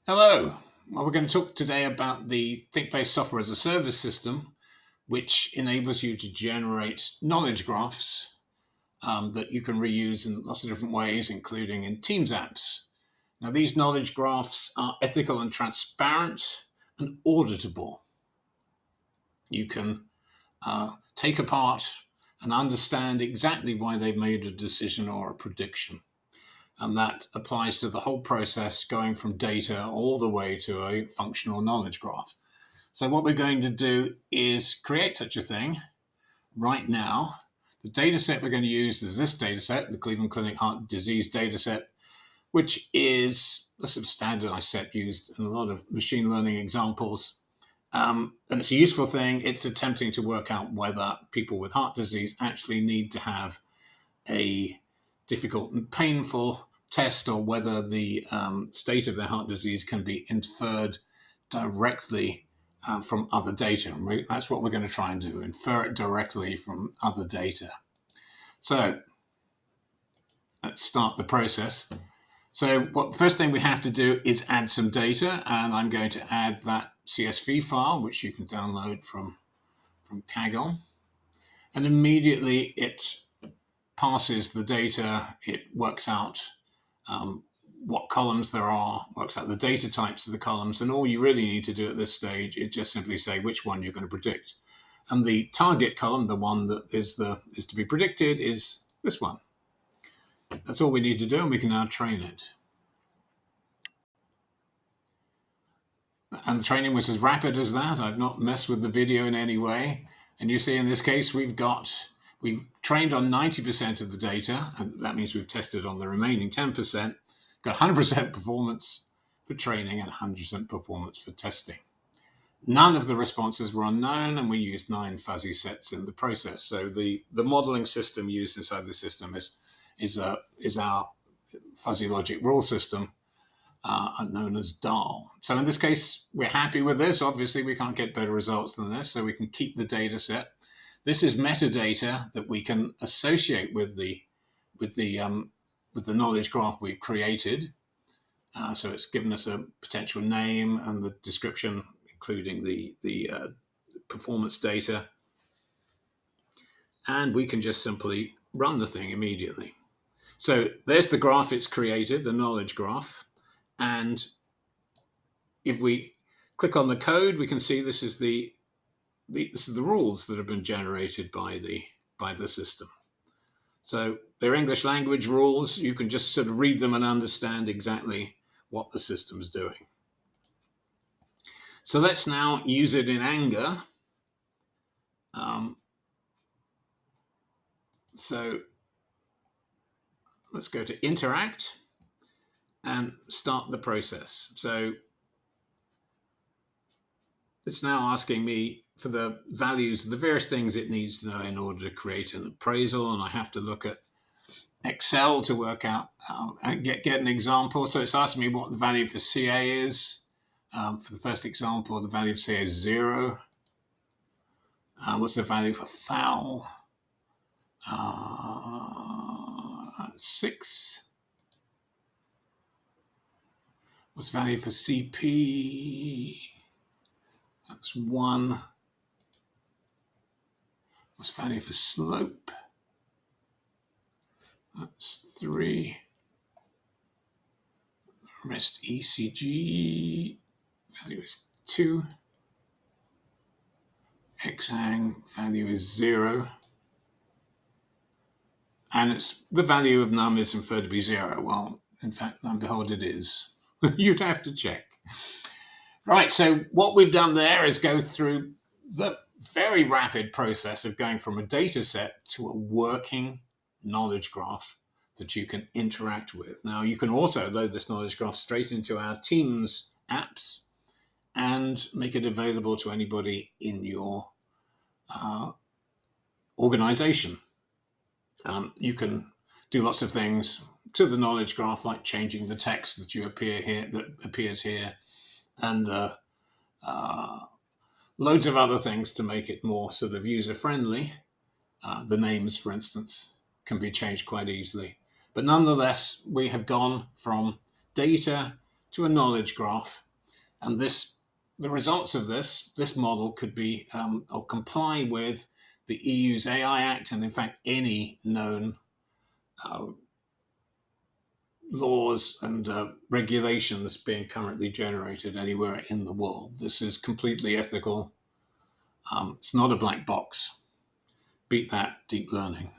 Hello. Well, we're going to talk today about the ThinkBase software as a service system, which enables you to generate knowledge graphs that you can reuse in lots of different ways, including in Teams apps. Now, these knowledge graphs are ethical and transparent and auditable. You can take apart and understand exactly why they made a decision or a prediction. And that applies to the whole process, going from data all the way to a functional knowledge graph. So what we're going to do is create such a thing right now. The data set we're going to use is this data set, the Cleveland Clinic Heart Disease data set, which is a sort of standardized set used in a lot of machine learning examples. And it's a useful thing. It's attempting to work out whether people with heart disease actually need to have a difficult and painful test, or whether the state of their heart disease can be inferred directly from other data. And that's what we're going to try and do, infer it directly from other data. So let's start the process. So the first thing we have to do is add some data, and I'm going to add that CSV file, which you can download from Kaggle. And immediately it parses the data, it works out what columns there are, works out the data types of the columns, and all you really need to do at this stage is just simply say which one you're going to predict. And the target column, the one that is to be predicted, is this one. That's all we need to do, and we can now train it. And the training was as rapid as that. I've not messed with the video in any way. And you see in this case, we've trained on 90% of the data, and that means we've tested on the remaining 10%, got 100% performance for training and 100% performance for testing. None of the responses were unknown, and we used 9 fuzzy sets in the process. So the modeling system used inside the system is our fuzzy logic rule system, known as DAL. So in this case, we're happy with this. Obviously, we can't get better results than this, so we can keep the data set. This is metadata that we can associate with the knowledge graph we've created. So it's given us a potential name and the description, including the performance data. And we can just simply run the thing immediately. So there's the graph it's created, the knowledge graph. And if we click on the code, we can see this is the rules that have been generated by the system. So they're English language rules. You can just sort of read them and understand exactly what the system's doing. So let's now use it in anger. So let's go to interact and start the process. So it's now asking me for the values of the various things it needs to know in order to create an appraisal, and I have to look at Excel to work out and get an example. So it's asking me what the value for CA is. For the first example, the value of CA is 0. What's the value for foul? 6. What's the value for CP? That's 1. What's the value for slope? That's 3. Rest ECG value is 2. Xang value is 0. And it's the value of num is inferred to be 0. Well, in fact, lo and behold, it is. You'd have to check. Right, so what we've done there is go through the very rapid process of going from a data set to a working knowledge graph that you can interact with. Now, you can also load this knowledge graph straight into our Teams apps and make it available to anybody in your organization. You can do lots of things to the knowledge graph, like changing the text that appears here, and loads of other things to make it more sort of user-friendly. The names, for instance, can be changed quite easily. But nonetheless, we have gone from data to a knowledge graph. And the results of this model could be or comply with the EU's AI Act, and in fact any known laws and regulations being currently generated anywhere in the world. This is completely ethical. It's not a black box. Beat that, deep learning.